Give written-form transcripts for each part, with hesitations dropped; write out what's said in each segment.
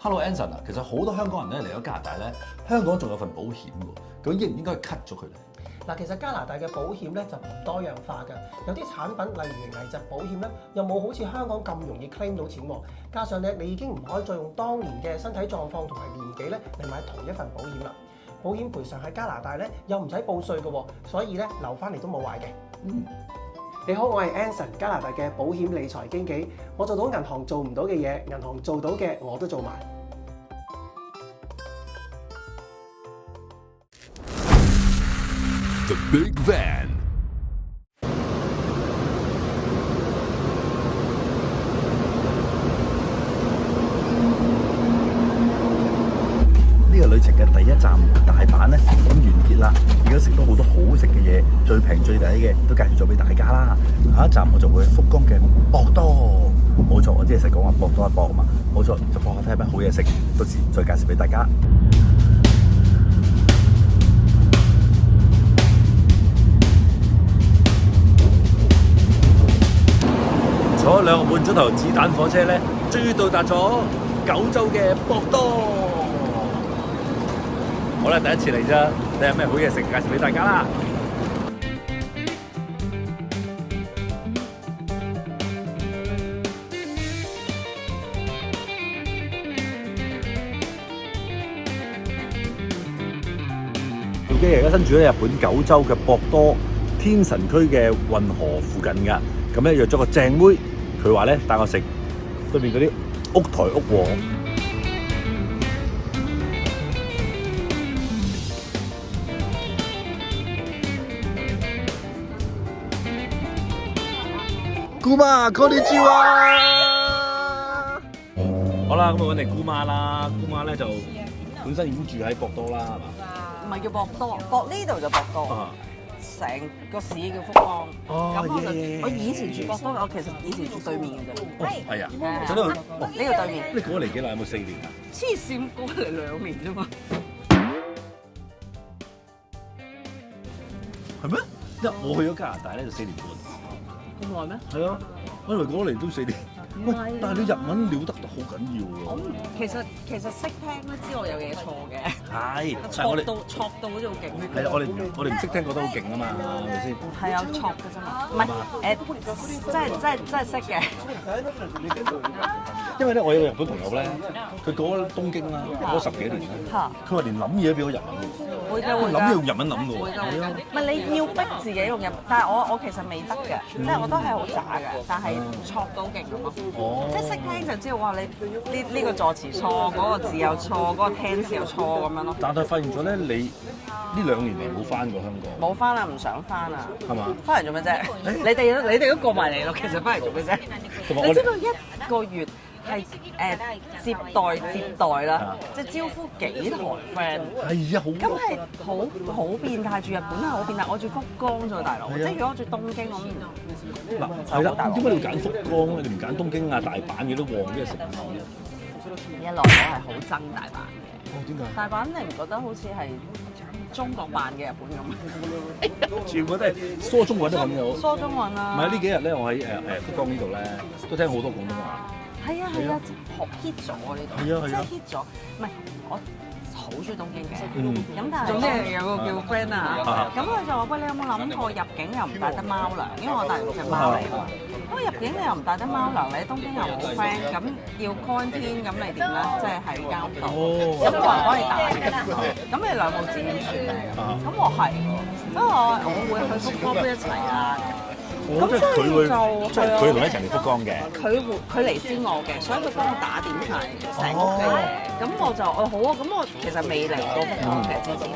Hello Anson 啊，其實好多香港人咧嚟咗加拿大咧，香港仲有份保險喎，究竟應唔應該 cut 咗佢咧？嗱，其實加拿大嘅保險咧就唔多樣化嘅，有啲產品例如危疾保險咧，又冇好似香港咁容易 claim 到錢喎。加上咧，你已經唔可以再用當年嘅身體狀況同埋年紀咧嚟買同一份保險啦。保險賠償喺加拿大咧又唔使報稅嘅喎，所以咧留翻嚟都冇壞嘅。你好，我係 Anson， 加拿大嘅保險理財經紀，我做到銀行做唔到嘅嘢，銀行做到嘅我都做埋。The Big Van。呢個旅程嘅第一站大阪咧咁完結啦，而家食到好多好食嘅嘢，最平最抵嘅都介紹咗俾大家啦。下一站我就會去福岡嘅博多，冇錯，我之前成日講話博多一博啊嘛，冇錯，就博下睇下咩好嘢食，到時再介紹俾大家。坐咗2個半鐘頭子彈火車咧，終於到達咗九州嘅博多。好啦，第一次嚟啫，睇下咩好嘢食，介紹俾大家啦。小基而家身處喺日本九州嘅博多天神區嘅運河附近㗎，咁咧約咗個正妹，佢話咧帶我食對面嗰啲屋台屋喎。姑媽，こんにちは。好啦，咁我揾嚟姑媽啦。姑媽咧就本身已經住喺博多啦，係嘛？唔係叫博多，呢度就博多，成個市叫福岡。咁我以前住博多，我其實以前住對面嘅啫。係啊，就呢度對面。你過嚟幾耐？有冇4年啊？黐線，過嚟2年啫嘛。係咩？因為我去咗加拿大咧就4年半。咁耐咩？係啊，我以為過嚟都4年。喂，但係你日文了得好緊要喎。其實識聽都知我有嘢錯嘅。係，但係錯到好似好勁。係啊，我哋唔識聽覺得好勁啊嘛，係咪先？係啊，錯嘅啫嘛。唔係真係識嘅。因為咧，我有個日本朋友咧，佢過咗東京啦，過咗10幾年啦，佢話連諗嘢都變咗日文喎。會㗎，諗嘢用日文諗㗎喎。會㗎。唔係你要逼自己用日文，但係我其實未得嘅，即係我都係好渣嘅，但係錯到勁咁咯。即係識聽就知道哇！你呢個助詞錯，嗰個字又錯，嗰個 tense 又錯咁樣咯。但係發現咗咧，你呢2年嚟冇翻過香港。冇翻啦，唔想翻啊。係嘛？翻嚟做咩啫？你哋都過埋嚟咯，其實翻嚟做咩啫？你知道1個月係接待啦，即係招呼幾台 friend。係啊，咁係好變態，住日本係好變態。我住福岡啫，大佬。即係如果我住東京，我嗱係啦，點解你要揀福岡咧？你唔揀東京啊、大阪嘅都旺啲嘅城市咧？一來我係好憎大阪嘅。哦，點解？大阪你唔覺得好似係中國版嘅日本咁？全部都係疏中文都咁有。疏中文啊！唔係呢幾日咧，我喺福岡呢度咧，都聽好多廣東話。係啊，學 hit 咗呢度。係啊，真係 hit 咗。唔係我好中意東京嘅。咁但係總之有個叫 friend 啊，咁佢就話：喂，你有冇諗過入境又唔帶得貓糧？因為我帶隻貓嚟㗎嘛。咁入境你又唔帶得貓糧，你喺東京又冇 friend，咁要 quarantine，咁你點咧？即係喺監度，咁冇人幫你打嘅，咁你2個字點算咧？咁我係喎，所以我會去福岡一齊啊。咁所以就即係佢同你一齊嚟福岡嘅。佢嚟先我嘅，所以佢幫我打點晒成屋嘅嘢。咁我就好啊，咁我其實未嚟過福岡嘅之前，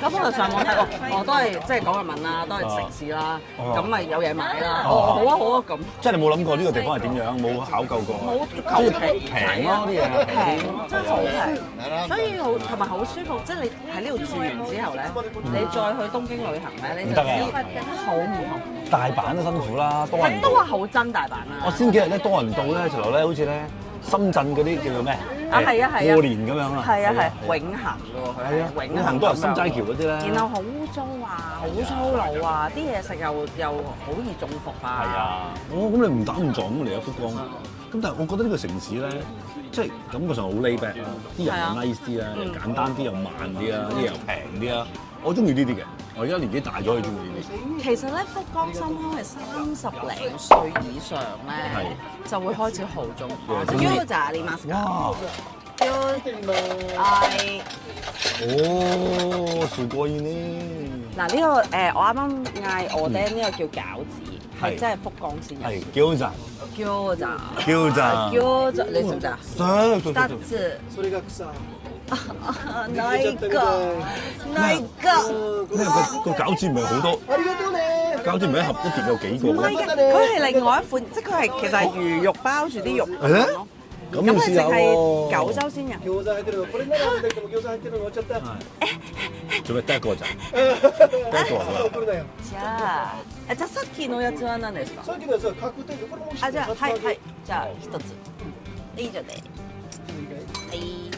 咁我就上網睇過，我都係即係講日文啦，都係食肆啦，咁咪有嘢買啦。好啊咁。即係你冇諗過呢個地方係點樣，冇考究過。冇求其平咯啲嘢。平，真係好平，所以好同埋好舒服。即係你喺呢度住完之後咧，你再去東京旅行咧，你就知好唔同。大阪都辛苦啦，多人。都話好憎大阪啦。我先幾日咧多人到咧，直頭咧好似咧深圳嗰啲叫做咩？係啊，過年咁樣啊。係啊，永恆嘅喎，佢係永恆都係新齋橋嗰啲咧。然後好污糟啊，好粗魯啊，啲嘢食又好易中伏啊。係啊，咁你唔打唔撞咁嚟咗福岡？咁但係我覺得呢個城市咧，即係感覺上好 laid back 啦，啲人又 nice 啲啦，又簡單啲又慢啲啦，啲嘢又平啲啦，我中意呢啲嘅。我而家年紀大咗，可以中意呢啲。其實咧，福岡深坑係30零歲以上咧，就會開始好中意。餃子ありますか？哇！哦，すごいね。嗱呢個我啱啱嗌我爹呢個叫餃子，係真係福岡先有。係餃子。餃子。餃子。餃子，你知唔知啊？2つ。それが草。哪個？咩個餃子唔係好多？ありがとうね。餃子唔係一盒一碟有幾個唔係嘅，佢係另外一款，即係佢係其實係魚肉包住啲肉咯。咁要試下喎。九州先有。餃子入ってるの。これならあれだけど餃子入ってるの終わっちゃった。做咩得一個咋？得一個係来るなよ。じゃあさっきのやつは何ですか？さっきのやつは確定でこれも美味しい。じゃあはいじゃあ一つ。以上で。係。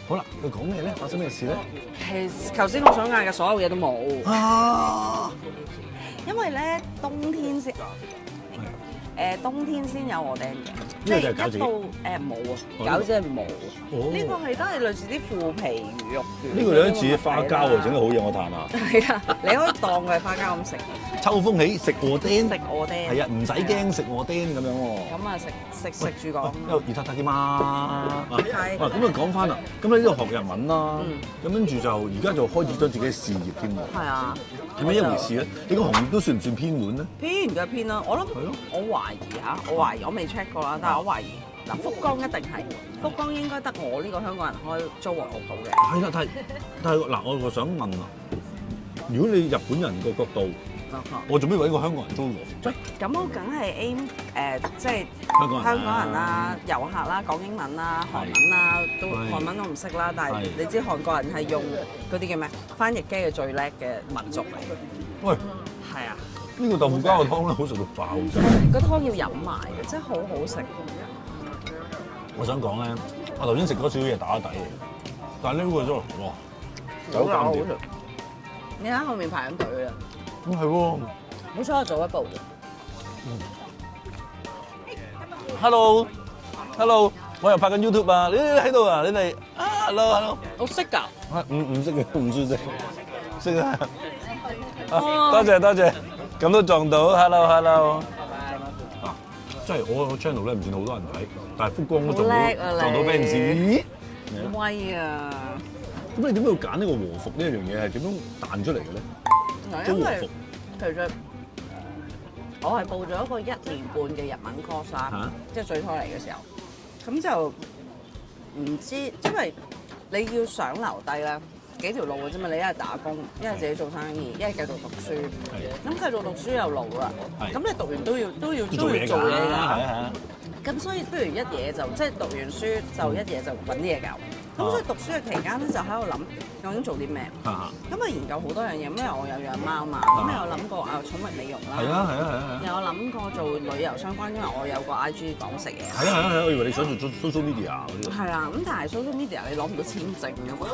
好啦，佢講咩咧？發生咩事咧？其實頭先我想嗌嘅所有嘢都冇，啊！因為咧冬天先，冬天先有我哋嘅，呢個就係餃子一到冇啊，餃子係冇，哦呢個係都係類似啲腐皮魚肉卷。呢個有啲似花膠喎，整得好嘢，我嘆下。係啊，你可以當佢係花膠咁食，秋風起食鵝釘，食我爹。係啊，唔使驚食鵝釘咁樣喎。咁啊食住講。因為熱塔塔啲嘛。係咁啊講翻啦，咁你呢度學日文啦，咁跟住就而家就開始咗自己嘅事業添喎。係啊。係咩一回事咧？你個行業都算唔算偏門咧？偏嘅偏啦，我諗我懷疑嚇，我未 check 過啦，但係我懷疑嗱，福岡一定係，福岡應該得我呢個香港人開租和服務嘅。係啦，但係嗱，我想問啊，如果你日本人個角度，我做咩為一個香港人租和服啫？咁我梗係 aim 即係香港人啦、遊客啦、講英文啦、韓文啦，都韓文我唔識啦，但係你知韓國人係用嗰啲叫咩翻譯機係最叻嘅民族嚟。喂，係啊，呢個豆腐膠嘅湯咧，好食到爆真。個湯要飲埋嘅，真係好好食。我想講咧，我頭先食咗少少嘢打底嘅，但係呢個真係哇，酒減點。你喺後面排緊隊啦。咁係喎。冇錯，我早一步啫。Hello，我又拍緊 YouTube 啊！你喺度啊？你哋啊 ，hello。我識㗎。唔識嘅，唔算識。識啊！多謝，咁都撞到 ，hello。即係我個 channel 咧唔算好多人睇，但係福光都撞到 fans。威啊！咁你點解要揀呢個和服呢一樣嘢係點樣彈出嚟嘅咧？因為其實我係報咗一個1年半嘅日文 course 啦，即係最初嚟嘅時候，咁就唔知，因為你要想留低咧幾條路嘅啫嘛，你一係打工，一係自己做生意，一係繼續讀書。咁繼續讀書又老啦，咁你讀完都要做嘢㗎。咁所以不如一嘢就即係讀完書就一嘢就揾啲嘢搞。咁所以讀書嘅期間咧就喺度諗究竟做啲咩。咁啊研究好多樣嘢，因為我有養貓嘛，咁有諗過寵物美容啦。係。有諗過做旅遊相關，因為我有個 IG 講食嘢。係啊，我以為你想做 social media 嗰啲。係啊，咁但係 social media 你攞唔到簽證㗎嘛。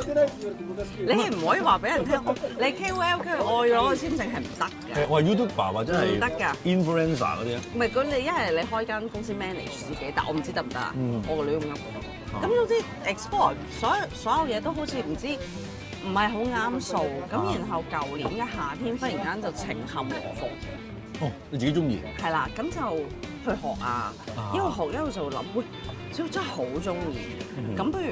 你係唔可以話俾人聽，你 KOL 我要攞個簽證係唔得㗎。我係 YouTuber 或者係唔得㗎 influencer 嗰啲啊。唔係咁，你一係你開間公司 manage 自己，但我唔知得唔得啊？我個女咁噏。咁總之 export 所有嘢都好似唔知唔係好啱數，咁然後舊年嘅夏天忽然間就情陷和服。哦，你自己中意？係啦，咁就去學啊，一路學一路就諗，喂，真係好中意，咁不如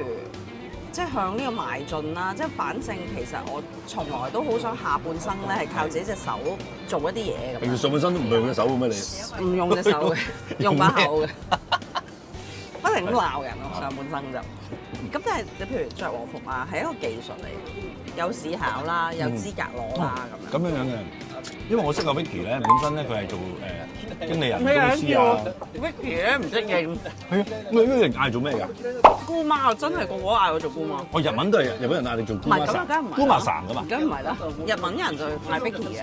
即係向呢個邁進啦。即係反正其實我從來都好想下半生咧係靠自己隻手做一啲嘢咁。平時上半身都唔係用隻手嘅咩你？唔用隻手嘅，用把口嘅。不停咁鬧人咯，上半身就咁，但係你譬如着和服啊，係一個技術嚟，有試考啦，有資格攞啦咁樣。咁樣嘅，因為我識個 Vicky 咧，本身咧佢係做經理人公司啊。Vicky 咧唔識認。係啊，咁你呢個嗌做咩㗎？姑媽真係個個嗌我做姑媽。我日文都係日本人嗌你做姑媽桑。姑媽桑㗎嘛？梗唔係啦，日文人就嗌 Vicky 嘅。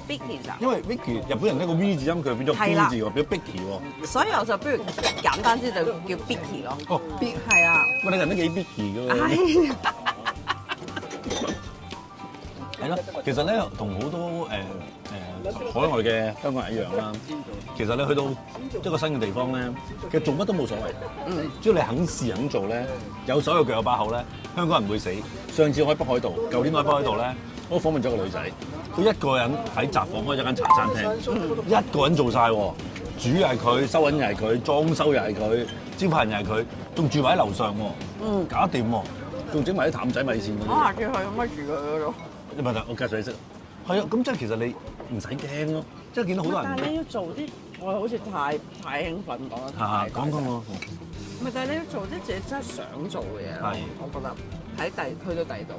Vicky 就。因為 Vicky 日本人呢個 V 字音佢變咗 B 字喎，變咗 Vicky 喎。所以我就不如簡單啲就叫 Vicky 咯。哦，B 係啊。喂，你人都幾 Vicky 㗎喎。係咯，其實咧同好多海外嘅香港人一樣啦。其實你去到一個新嘅地方咧，其實做乜都冇所謂。只要你肯試肯做咧，有手有腳有把口咧，香港人唔會死。上次我喺北海道，舊年我喺北海道咧，我訪問咗個女仔，佢一個人喺雜房開咗間茶餐廳，一個人做晒喎，煮又係佢，收銀又係佢，裝修又係佢，招牌人又係佢，仲住埋喺樓上喎，搞掂喎，仲整埋啲淡仔米線嗰啲。我下次去咁咪住佢嗰度。你問下，我介紹你識。係啊，咁即係其實你唔使驚咯，即係見到好多人。但係你要做啲，我好似太興奮講得太。講喎。唔係，但係你要做啲自己真係想做嘅嘢。係，我覺得喺去到第度。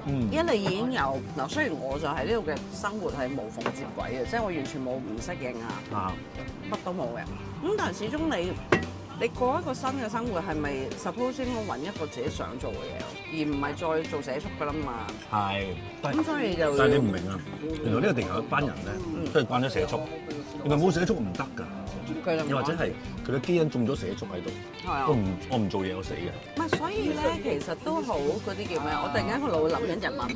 嗯。因為你已經有嗱，雖然我就喺呢度嘅生活係無縫接軌嘅，即係我完全冇唔適應啊，乜都冇嘅。咁但係始終你過一個新嘅生活係咪 suppose 應該揾一個自己想做嘅嘢，而唔係再做社畜㗎啦嘛？係。咁所以就但係你唔明啊，原來呢個地球有一班人咧，都係慣咗社畜。原來冇社畜唔得㗎，又或者係佢嘅基因種咗社畜喺度。係啊。我唔做嘢，我死嘅。唔係，所以咧其實都好嗰啲叫咩？我突然間個腦諗緊日文，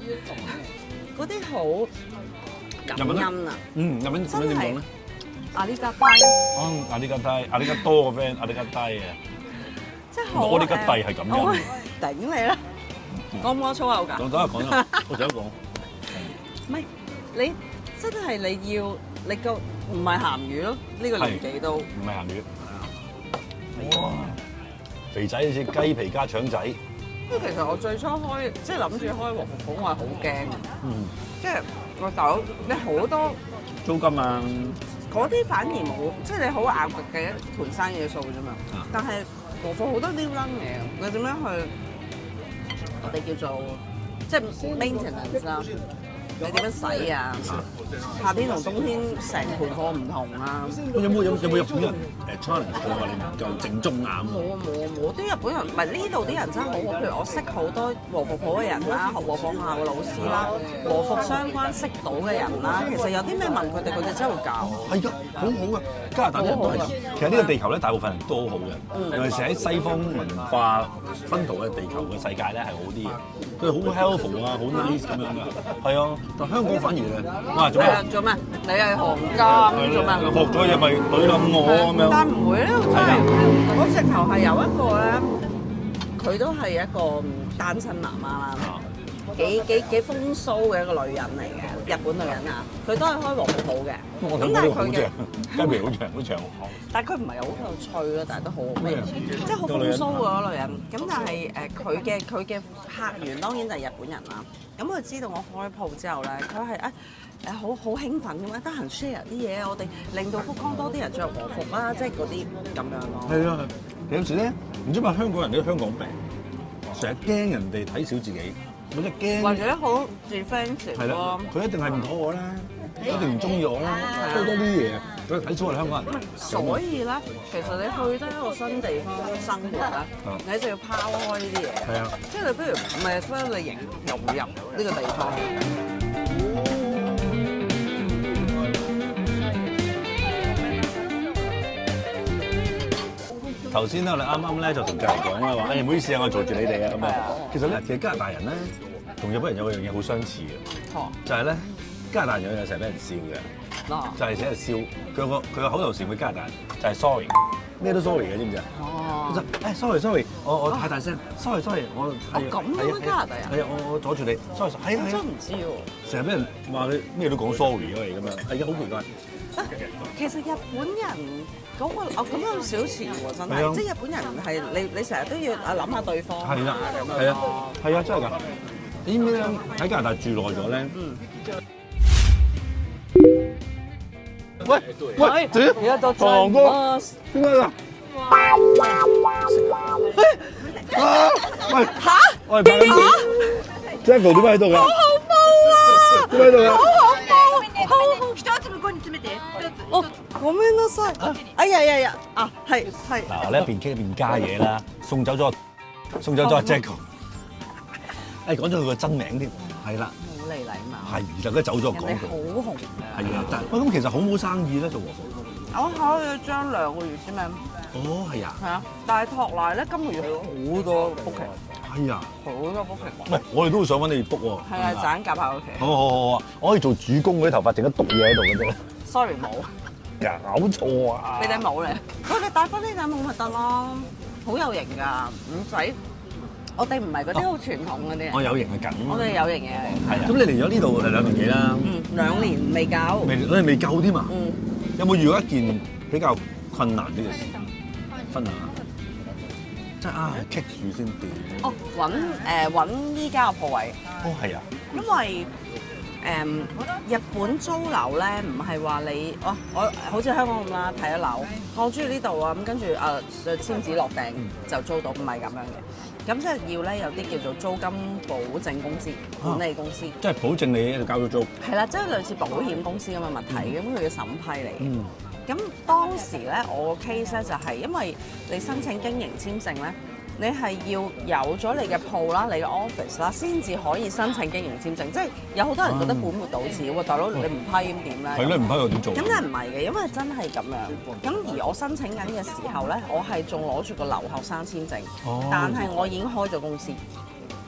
嗰啲好感恩啊！日文點講咧？阿呢家低，阿呢家低，阿呢家多個 friend，阿呢家低啊！即係好我呢家低係咁樣。頂你啦！講唔講粗口㗎？講啦，我想講。唔係你真係你個唔係鹹魚咯？呢個年紀都唔係鹹魚。哇！肥仔好似雞皮加腸仔。因為其實我最初即係諗住開和服鋪，我係好驚。即係我大佬，你好多租金啊！嗰啲反而冇，即係你好硬嘅一盤生意嘅數啫嘛。但係和服好多啲撚嘢，你點樣去？我哋叫做即係 maintenance 啦。你點樣洗啊？夏天同冬天成盤貨唔同啊！有冇日本人challenge 佢話你唔夠正宗啱？冇啲日本人，唔係呢度啲人真係好好。譬如我識好多和服鋪嘅人啦，學和服校嘅老師啦，和服相關識到嘅人啦，其實有啲咩問佢哋，佢哋真係會教。係㗎，好好㗎，加拿大啲人都係。其實呢個地球咧，大部分人都好嘅，尤其是喺西方文化薰陶嘅地球嘅世界咧，係好啲嘅。佢好 helpful 啊，好 nice 咁樣㗎。係啊。但香港反而咧，哇！做咩？你係行家咁做咩？學咗嘢咪懟冧我咁樣。但唔會咧，真係我直頭係有一個咧，佢都係一個單親媽媽啦，幾風騷嘅一個女人嚟嘅，日本女人啊，佢都係開和服鋪嘅。咁但係佢嘅雞皮好長。但係佢唔係好有趣咯，但係都好味，即係好風騷嘅嗰個女人。咁但係佢嘅客源當然就係日本人啦。咁佢知道我開鋪之後咧，佢係好興奮咁樣，得閒 share 啲嘢，我哋令到福岡多啲人着和服啦，即係嗰啲咁樣咯。係啊，有時咧，唔知話香港人啲香港病，成日驚人哋睇小自己，或者驚或者好 defensive 咯。佢一定係唔妥我啦，一定唔中意我啦，多啲嘢，佢睇小我哋香港人。所以咧，其實你去得一個新地方生活咧，你就要拋開呢啲嘢。係啊，即係你不如唔係不如你融入呢個地方。頭先咧，我哋啱啱咧就同隔離講啦，話唔好意思啊，我做住你哋啊咁樣。其實咧，加拿大人咧同日本人有樣嘢好相似嘅，就係咧加拿大人有嘢成日俾人笑嘅，就係成日笑。佢個口頭禪嘅加拿大人就係 sorry， 咩都 sorry 嘅，知唔知啊？就sorry，我太大聲 ，sorry， 我係咁嘅加拿大人。係啊，我阻住你 ，sorry， 係啊，真唔知喎。成日俾人話你咩都講 sorry 咁樣，係啊，好奇怪。其實日本人嗰個咁有少似喎，真係，即係日本人係你成日都要諗下對方。係啊，係啊，真係㗎。你知唔知咧？喺加拿大住耐咗咧？喂，而家到唐哥，點解啊？喂嚇！喂，Jago 點解喺度㗎？好恐怖啊！點解喺度㗎？哦，咁樣都衰！哎呀，係。嗱，我呢一邊傾一邊加嘢啦，送走咗阿 Jago。講咗佢個真名添，係啦。冇嚟禮貌。係，而家佢走咗講句。好紅㗎。係啊，但喂咁其實好唔好生意咧做和服？我開咗張2個月先咩？哦，係啊。係啊，但係托賴咧今個月好多 booking。係啊，好多 booking。喂，我哋都會想揾你 book 喎。係啊，盞夾下屋企。好啊！我可以做主攻嗰啲頭髮，淨係篤嘢喺度嘅啫。 Sorry 冇，搞錯啊！你頂帽咧？喂，你戴翻呢頂帽咪得咯，好有型㗎，唔使。我哋唔係嗰啲好傳統嗰啲。我有型係緊。我哋有型嘅。係啊。咁你嚟咗呢度2年幾啦？2年未夠。你未夠添嘛？嗯。有冇遇到一件比較困難啲嘅事？分享下。即係棘住先掂。哦，揾依家個鋪位。哦，係啊。因為日本租樓咧，唔係話你我好似香港咁啦，睇咗樓，我中意呢度啊，咁跟住就簽紙落訂就租到，唔係咁樣嘅。咁即係要咧有啲叫做租金保證公司、管理公司，即係保證你喺度交咗租。係啦，即係類似保險公司咁嘅問題，咁佢要審批你。咁當時咧，我個 case 咧就係因為你申請經營簽證咧。你係要有咗你嘅鋪啦、你嘅 office 啦，先至可以申請經營簽證。即係有好多人覺得本末倒置喎，大佬你唔批咁點咧？係咧，唔批又點做？咁真係唔係嘅，因為真係咁樣。咁而我申請緊嘅時候咧，我係仲攞住個留學生簽證，但係我已經開咗公司。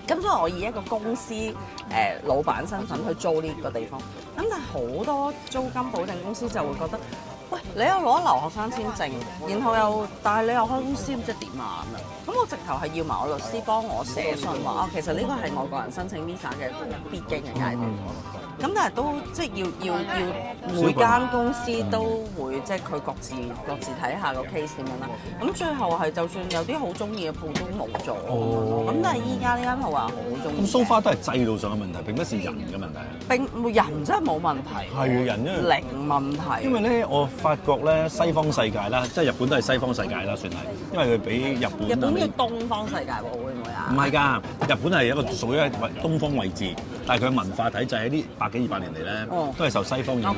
咁所以我以一個公司老闆身份去租呢個地方。咁但係好多租金保證公司就會覺得，喂，你又攞留學生簽證，然後但係你又開公司，唔知點啊咁樣。咁我直頭係要埋我律師幫我寫信話，其實呢個係外國人申請 visa 嘅必經嘅階段。咁但係都即係要每間公司都會即係佢各自睇下個 case 點樣啦。咁最後係就算有啲好中意嘅鋪都冇咗。咁但係依家呢間鋪話好中意。咁 so far 都係制度上嘅問題，並不是人嘅問題。人真係冇問題。係人因為零問題。因為咧，我發覺咧西方世界啦，即係日本都係西方世界啦，算係，因為佢比日本。日本叫東方世界喎，會唔會啊？唔係㗎，日本係一個屬於東方位置，但係佢嘅文化體制喺呢100幾200年嚟咧，都係受西方影響。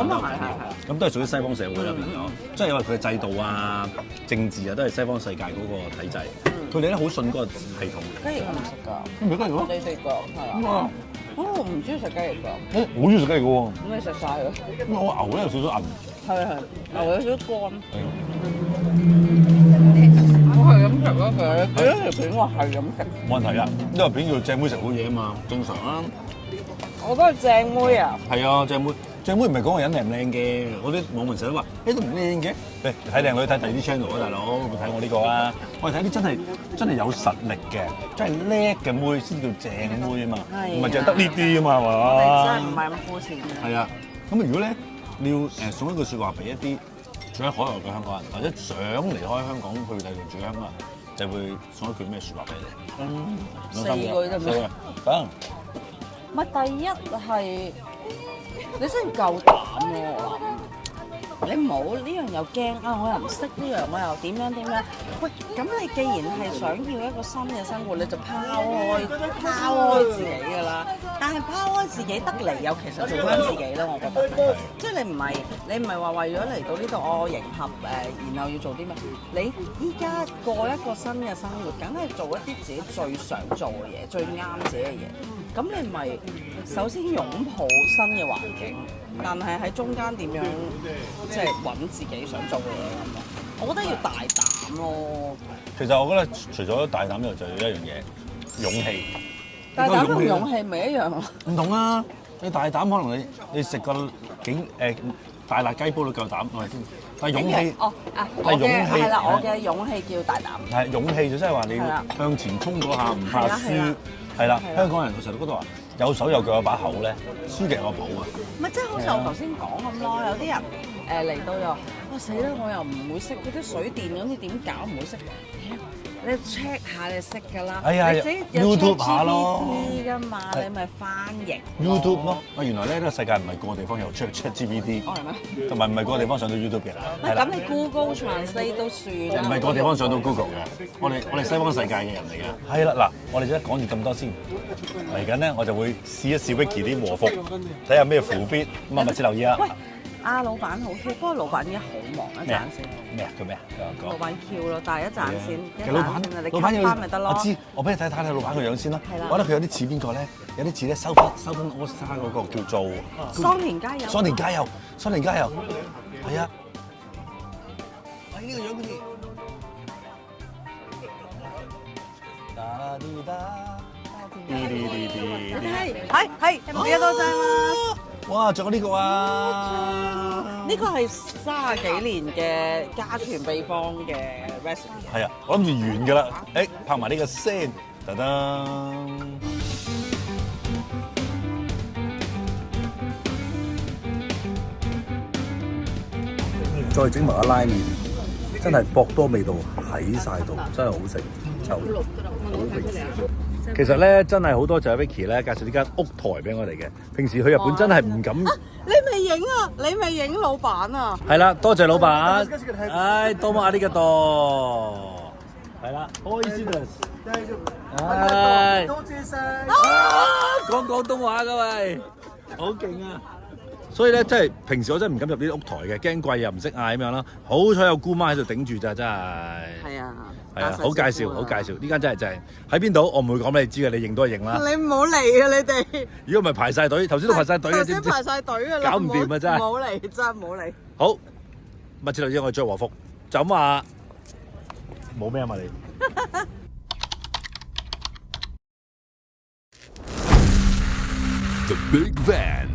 咁都係屬於西方社會啦，變咗，即係因為佢嘅制度啊、政治啊，都係西方世界嗰個體制。佢哋咧好信嗰個系統。雞翼我唔食㗎。唔係雞翼咯？你食㗎？係啊。我唔中意食雞翼㗎。我好中意食雞翼㗎喎。咁你食晒佢？咁我牛咧有少少韌。係牛有少少乾。我係咁食咯，佢條片我係咁食。冇問題㗎，因為片叫正妹食好嘢啊嘛，正常啦。我都係正妹啊！係啊，正妹唔係講個人靚唔靚嘅，我啲網民成日都話：你都唔靚嘅。誒，睇靚女睇第二啲 channel 啊，大佬，睇我呢個啊！我哋睇啲真係有實力嘅，真係叻嘅妹先叫正妹啊嘛，唔係淨係得呢啲啊嘛，係嘛？我哋真係唔係咁膚淺嘅。係啊，咁如果咧你要送一句説話俾一啲住喺海外嘅香港人，或者想離開香港去第二度住嘅香港人，就會送一句咩説話俾你？ 4句得唔得？得。唔係第一係你真係夠膽喎！你唔好呢樣又驚啊！我又唔識呢樣，我又點樣？喂，咁你既然係想要一個新嘅生活，你就拋開自己㗎啦。但係拋開自己得嚟又其實做翻自己咯，我覺得。即係你唔係話為咗嚟到呢度我迎合然後要做啲咩？你依家過一個新嘅生活，梗係做一啲自己最想做嘅嘢，最啱自己嘅嘢。咁你咪首先擁抱新嘅環境，但係喺中間點樣即係揾自己想做嘅嘢咁咯。我覺得要大膽咯。其實我覺得除咗大膽之外，就要一樣嘢，勇氣。大膽同勇氣咪一樣咯？唔同啊！你大膽可能你食個大辣雞煲都夠膽，係咪先？但係勇氣，但係勇氣係啦，我嘅勇氣叫大膽。係勇氣就即係話你要向前衝嗰下，唔怕輸。係啦，香港人成日都覺得話有手有腳有把口咧，輸極有寶啊！咪即係好似我頭先講咁咯，有啲人嚟到又話死啦，我又唔會識嗰啲水電嗰啲點搞，唔會識。你 check 下你識㗎啦，你自己 YouTube 下咯㗎嘛，你咪翻譯 YouTube 咯。原來咧呢個世界唔係個個地方有 check GPT，同埋唔係個個地方上到 YouTube 嘅。咁你 Google Translate 都算啦。唔係個個地方上到 Google 嘅，我哋西方世界嘅人嚟嘅。係啦，嗱，我哋而家講住咁多先，嚟緊咧我就會試一試 Vicky 啲和服，睇下咩符 fit，咁啊密切留意啊。阿老闆好 Q，不過老闆而家好忙一陣先。咩啊？做咩啊？老闆 Q 咯，但係一陣先，其實老闆翻咪得咯。我知，我俾你睇老闆個樣先啦。係啦。我覺得佢有啲似邊個咧？有啲似咧收分 All Star 嗰個叫做桑田佳祐。桑田佳祐，係啊。係呢個樣好似。係，唔記得多謝啦。哇！仲有呢個啊！呢個係30幾年嘅家傳秘方嘅 recipe。係啊，我諗住完㗎啦。誒，拍埋呢個先，噔噔。再整埋個拉麵，真係博多味道喺晒度，真係好食，就好味。其實咧，真係好多謝 Vicky 咧介紹呢間屋台俾我哋嘅。平時去日本真係唔敢。你未影啊？你未影老闆啊？係啦，多謝老闆。唉，多麼啊呢個多。係啦，開心です。唉，多謝晒。講廣東話㗎喂，好勁啊！所以咧，真係平時我真係唔敢入呢啲屋台嘅，驚貴又唔識嗌咁樣啦。好彩有姑媽喺度頂住咋，真係。係啊。係啊，好介紹，好介紹，呢間真係正。喺邊度？我唔會講俾你知嘅，你認都係認啦。你唔好嚟啊！你哋。如果唔係排晒隊，頭先都排晒隊嘅，知唔知？排晒隊㗎啦，搞唔掂啊！真係。唔好嚟，真係唔好嚟。好，密切留意我哋最和福，就咁話。冇咩啊嘛你。The Big Van